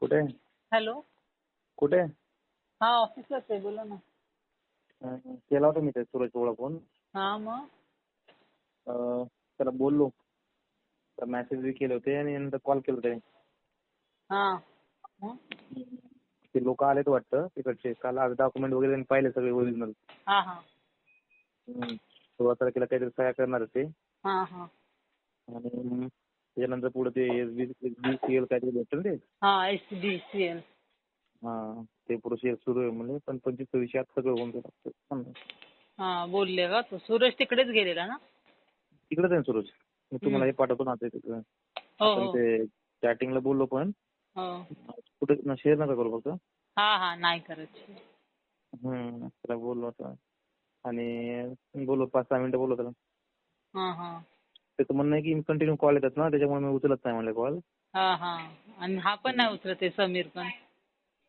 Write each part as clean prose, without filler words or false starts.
कुठे हॅलो. कुठे हा ऑफिसलाच आहे, बोला ना. केला होता मी ते सूरज ओळख फोन. हा मग त्याला बोललो, तर मेसेज बी केले होते आणि नंतर कॉल केले होते. हा मग ते लोक आलेत वाटतं तिकडचे. काल आज डॉक्युमेंट वगैरे त्यांनी पाहिले सगळे ओरिजिनल. हा हा 16 तारखेला काहीतरी सह्या करणार आहेत ते. हा हा आणि त्याच्यानंतर पुढे ते SBCL काहीतरी भेटतं ना ते. हा SBCL. हा ते प्रोसेस सुरू आहे म्हणजे, पण 25-26 आत सगळं होऊन जाईल. हा बोलले का तू? सूरज तिकडेच गेलेला ना? तिकडेच आहे सूरज. मी तुम्हाला हे पाठवतो ना तिकडे. हो आपण हो ते चॅटिंगला बोललो पण हो. कुठे शेअर नका करू फक्त. हा हा नाही करत. त्याला बोललो होता आणि बोललो 5-6 मिनिटं बोललो त्याला. हा हा त्याचं म्हणणं आहे की कंटिन्यू कॉल येतात ना, त्याच्यामुळे मी उचलत नाही म्हणले कॉल. हा हा आणि हा पण नाही उतरत आहे, समीर पण.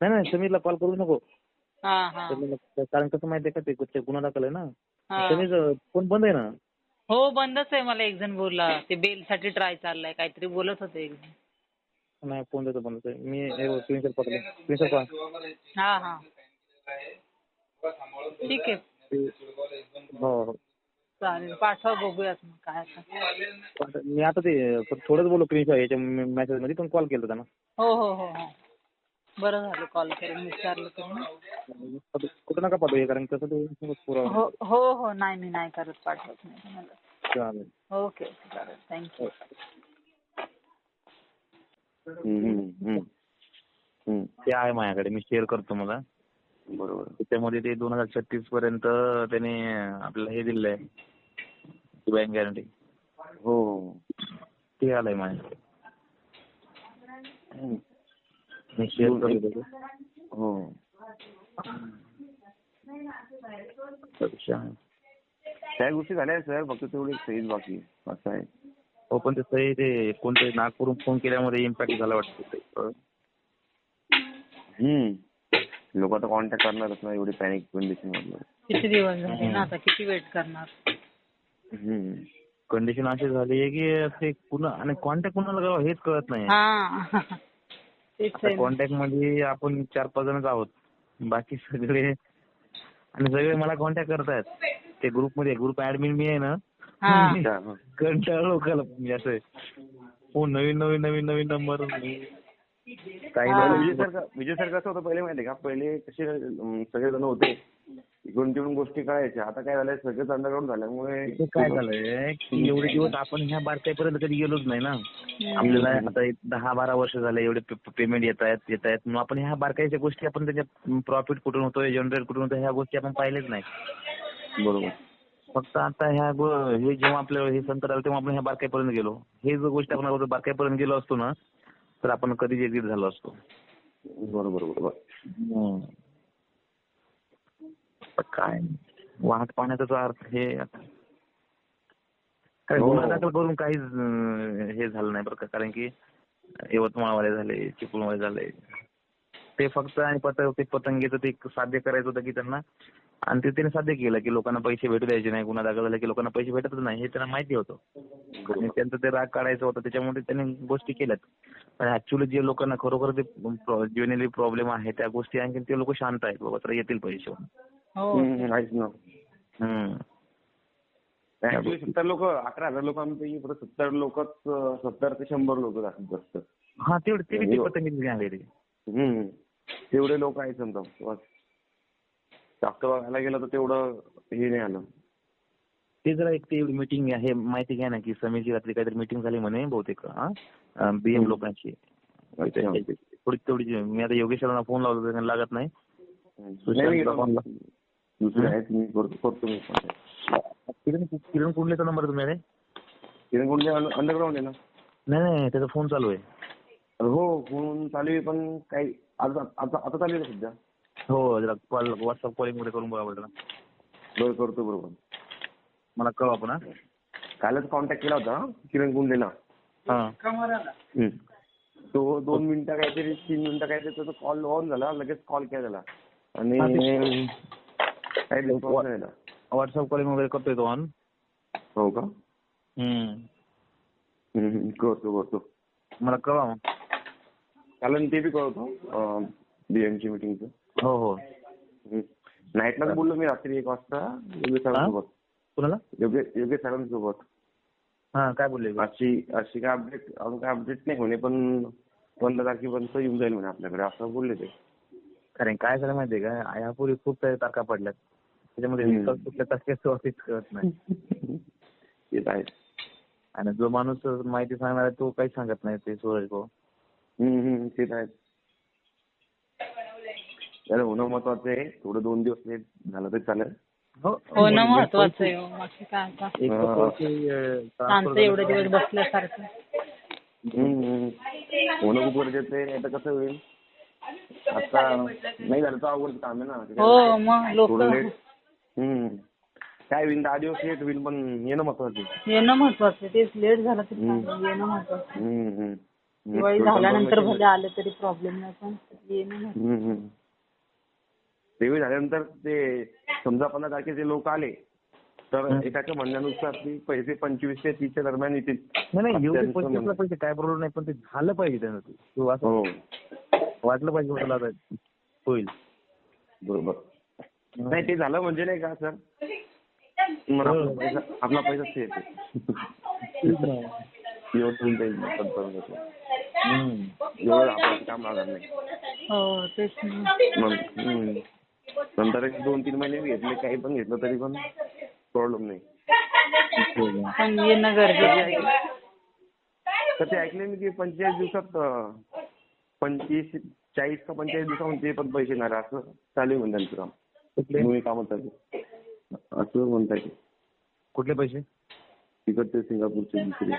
नाही समीरला कॉल करू नको. हा हा कारण कसं माहिती आहे का, ते गुन्हा दाखल आहे ना. हा समीर फोन बंद आहे ना. हो बंदच आहे. मला एक जण बोलला ते बेलसाठी ट्राय चाललाय काहीतरी बोलत होते एक जण. नाही फोन त्याचा बंदच आहे. मी स्क्रीनशॉट पाठवलं. स्क्रीनशॉट पहा. हा हा ठीक आहे. हो चालेल पाठवा, बघूयात मग काय आता. मी आता ते थोडंच बोललो स्क्रीनशॉट याच्या मेसेज मध्ये, पण कॉल केला त्यांना. हो हो हो हो बरं झालं कॉल करून विचारलं तुम्ही. कुठं नका पाठवू हे, कारण कसं ते पुरावा. हो हो हो नाही मी नाही करत, पाठवत नाही तुम्हाला. चालेल. ओके ओके चालेल, थँक्यू. ते आहे माझ्याकडे, मी शेअर करतो मला. बरोबर. त्याच्यामध्ये ते 2036 पर्यंत त्याने आपल्याला हे दिलेलं आहे, बँक गॅरंटी. हो ते आलंय माझ्याकडे, मी शेअर करतो. हो त्या गोष्टी झाल्या सर, फक्त तेवढी सहीच बाकी असं आहे. हो पण ते सही ते कोणतरी नागपूरहून फोन केल्यामध्ये इम्पॅक्ट झाला वाटतं. लोक आता कॉन्टॅक्ट करणारच ना एवढी पॅनिक कंडिशन मधलं. किती दिवस झाले ना, आता किती वेट करणार. कंडिशन अशी झाली आहे की ते पुन्हा आणि कॉन्टॅक्ट कुणाला करावं हेच कळत नाही. हा तेच आहे. कॉन्टॅक्ट मध्ये आपण 4-5 जणच आहोत, बाकी सगळे आणि सगळे मला कॉन्टॅक्ट करतायत. ते ग्रुप ऍडमिन मी आहे ना. कंटाळलो लोकांना मी असं हो नवीन नंबर. विजय सर कसं होतं पहिले माहितीये का, पहिले कसे सगळेजण होते इकडून तिकडून गोष्टी कळायच्या. आता काय झालंय सगळेच अंडरग्राऊंड झाल्यामुळे काय झालंय की एवढे दिवस आपण ह्या बारकाईपर्यंत कधी गेलोच नाही ना. आपल्याला आता 10-12 वर्ष झाले एवढे पेमेंट येत आहेत. मग आपण ह्या बारकाईच्या गोष्टी आपण त्याच्यात प्रॉफिट कुठून होतोय, जनरेट कुठून होतोय, ह्या गोष्टी आपण पाहिलेच नाही. बरोबर. फक्त आता हे जेव्हा आपलं हे संकट आलं तेव्हा आपण ह्या बारकाईपर्यंत गेलो. हे जर गोष्ट आपण बारकाईपर्यंत गेलो असतो ना, तर आपण कधीच एक्झिट झालो असतो. बरोबर. काय वाहत पाण्याचा अर्थ हे काय गुन्हा दाखल करून काहीच हे झालं नाही बरं का. कारण की यवतमाळवाले झाले, चिपळूणवाले झाले, ते फक्त आणि ते पतंगीचं ते साध्य करायचं होतं की त्यांना, आणि ते त्याने साध्य केलं की लोकांना पैसे भेटू द्यायचे नाही. गुन्हा दाखल झाला की लोकांना पैसे भेटतच नाही हे त्यांना माहिती होतं आणि त्यांचं ते राग काढायचं होतं, त्याच्यामुळे त्यांनी गोष्टी केल्यात. पण ऍक्च्युअली जे लोकांना खरोखर ते ज्युएनली प्रॉब्लेम आहे त्या गोष्टी आणखी ते लोक शांत आहेत बाबा, तर येतील पैसे. ऍक्च्युअली 70 लोक, 11,000 लोक आमचे 70 लोकच, 70 ते 100 लोक जास्त. हा तेवढे पतंगी आहे रे. तेवढे लोक आहेत समजा. जास्त बघायला गेलं तर तेवढं हे नाही आलं. ते जरा एक ते मीटिंग आहे माहिती घ्या ना, की समीरची रात्री काहीतरी मीटिंग झाली म्हणे बहुतेक बीएम लोकांची. थोडी मी आता योगेश्वरांना फोन लावतो, त्यांना लागत नाही. किरण कुंडलेचा नंबर तुमच्याकडे? किरण कुंडले अंडरग्राऊंड आहे ना. नाही त्याचा फोन चालू आहे. हो फोन चालू आहे, पण काही आता चालू आहे सध्या. हो जरा व्हॉट्सअप कॉलिंग मध्ये करून बघा बरं. करतो बरोबर. मला कळवा पुन्हा. कालच कॉन्टॅक्ट केला होता किरण कुंडलेला. तो 2 मिनिटं काहीतरी 3 मिनिटं काहीतरी त्याचा कॉल ऑन झाला, लगेच कॉल केला त्याला आणि काही रिस्पॉन्स नाही. व्हॉट्सअप कॉलिंग वगैरे करतोय तो ऑन. हो का? करतो. मला कळवा मग. चालेल ते बी कळवतो बीएमची मीटिंगचं. हो हो. नाईटलाच बोललो मी रात्री 1 वाजता योगेश सरांसोबत. कुणाला? योगेश सरांसोबत. हा काय बोलले? अशी काय अपडेट अजून काय अपडेट नाही म्हणे, पण 15 तारखेपर्यंत येऊन जाईल म्हणे आपल्याकडे असं बोलले ते. कारण काय झालं माहितीये का, यापूर्वी खूप काही तारखा पडल्यात, त्याच्यामध्ये कुठल्या तारखेचं ऑफिस कळत नाही. येत आहे. आणि जो माणूस माहिती सांगणार आहे तो काही सांगत नाही, ते सूरज भाऊ. तेच आहे. त्याला होणं महत्वाचं आहे. थोडं 2 दिवस लेट झालं तरी चालेल. होणं महत्वाचं आहे. बाकी काय आता एक शांत एवढे दिवस बसल्यासारखं. होणं खूप गरजेचं आहे. नाही तर कसं होईल, आता नाही झालं तर अवघड काम आहे ना. हो मग लोक काय होईल 10 दिवस लेट होईल, पण येणं महत्वाचं आहे. येणं महत्वाचं आहे. तेच लेट झालं तरी चालेल, येणं महत्वाचं आहे. दिवाळी झाल्यानंतर भले आले तरी प्रॉब्लेम नाही, पण येणं महत्वाचं. दिवाळी झाल्यानंतर ते समजा 15 तारखेचे लोक आले तर एकाच्या म्हणण्यानुसार ते पैसे 25 ते 30 च्या दरम्यान येतील. नाही एवढे 25 पैसे काय प्रॉब्लेम नाही, पण ते झालं पाहिजे त्यानं. ते वाटलं पाहिजे मला होईल. बरोबर. नाही ते झालं म्हणजे नाही का सर, आपला पैसा सेफ आहे. एवढं आपलं काम लागणार नाही. हो तेच. मग नंतर 2-3 महिने घेतले, काही पण घेतलं तरी पण प्रॉब्लेम नाही. पण येणं गरजेचं आहे. तर ते ऐकले मी की 45 दिवसात 40 का 45 दिवसामध्ये पण पैसे येणार असं चालू आहे म्हणजे त्यांचं काम. नवीन कामं चालू असं म्हणताय. कुठले पैसे? तिकडचे सिंगापूरचे दुसरे.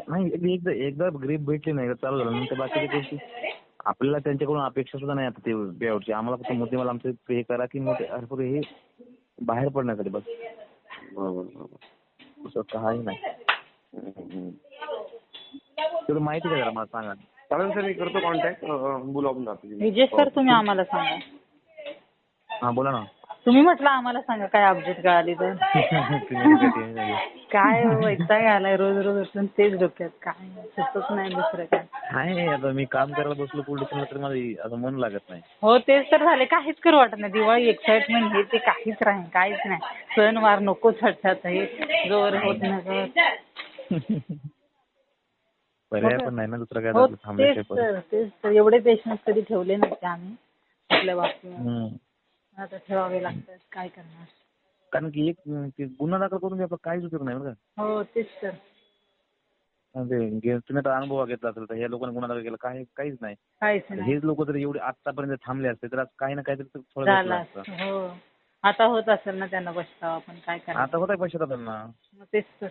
नाही एकदा ग्रीप भेटली नाही चालू झालं, नंतर बाकीच्या गोष्टी आपल्याला त्यांच्याकडून अपेक्षा सुद्धा नाही आता ते पेआउटची. आम्हाला फक्त मुद्देमाल आमचं हे करा की हे बाहेर पडण्यासाठी बस. काही नाही. तुला माहिती का जरा मला सांगा. चालेल सर, मी करतो कॉन्टॅक्ट, बोलू आपण रात्री. विजय सर तुम्ही आम्हाला सांगा. हा बोला ना. तुम्ही म्हटलं आम्हाला सांगा काय अपडेट कळाली तर. काय वैताग आलाय रोज रोज उठून तेच डोक्यात, काय सुचत नाही दुसरं काय. नाही आता मी काम करायला बसलो पोलीस स्टेशनला तर मला आता मन लागत नाही. हो तेच तर झाले, काहीच करू वाटत नाही. दिवाळी एक्साइटमेंट हे ते काहीच राहील, काहीच नाही. सणवार नकोच वाटतात हे, जोर होत नाही. पर्याय पण नाही ना दुसरा काय. तेच तर एवढे पेशन्स कधी ठेवले नसते आम्ही आपल्या बाबतीत. आता ठेवावे लागतात, काय करणार. कारण की एक गुन्हा दाखल करून आपला काहीच उपयोग नाही बरं का. हो तेच तर. तुम्ही आता अनुभव घेतला असेल तर ह्या लोकांनी गुन्हा दाखल केला काहीच नाही. हेच लोक जर एवढे आतापर्यंत थांबले असते तर काही ना काहीतरी झालं असतं. हो आता होत असेल ना त्यांना पछतावा, पण काय करणार. आता होत आहे पश्चाताप त्यांना. मग तेच तर.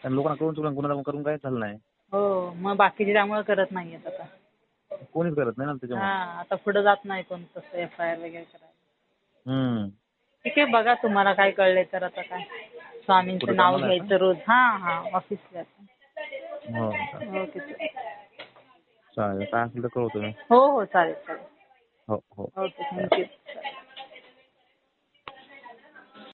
लोकांना करून चुकून गुन्हा दाखल करून काहीच झालं नाही. हो मग बाकीचे त्यामुळे करत नाहीयेत आता. कोणीच करत नाही ना त्याच्यामुळे. आता पुढे जात नाही कोण तसं FIR वगैरे करायला. ठीक आहे, बघा तुम्हाला काय कळलंय तर आता काय. स्वामींचं नाव घ्यायचं रोज. हा ऑफिसला. ओके चालेल, काय असेल तर कळवतो मी. हो चालेल. हो ओके थँक्यू.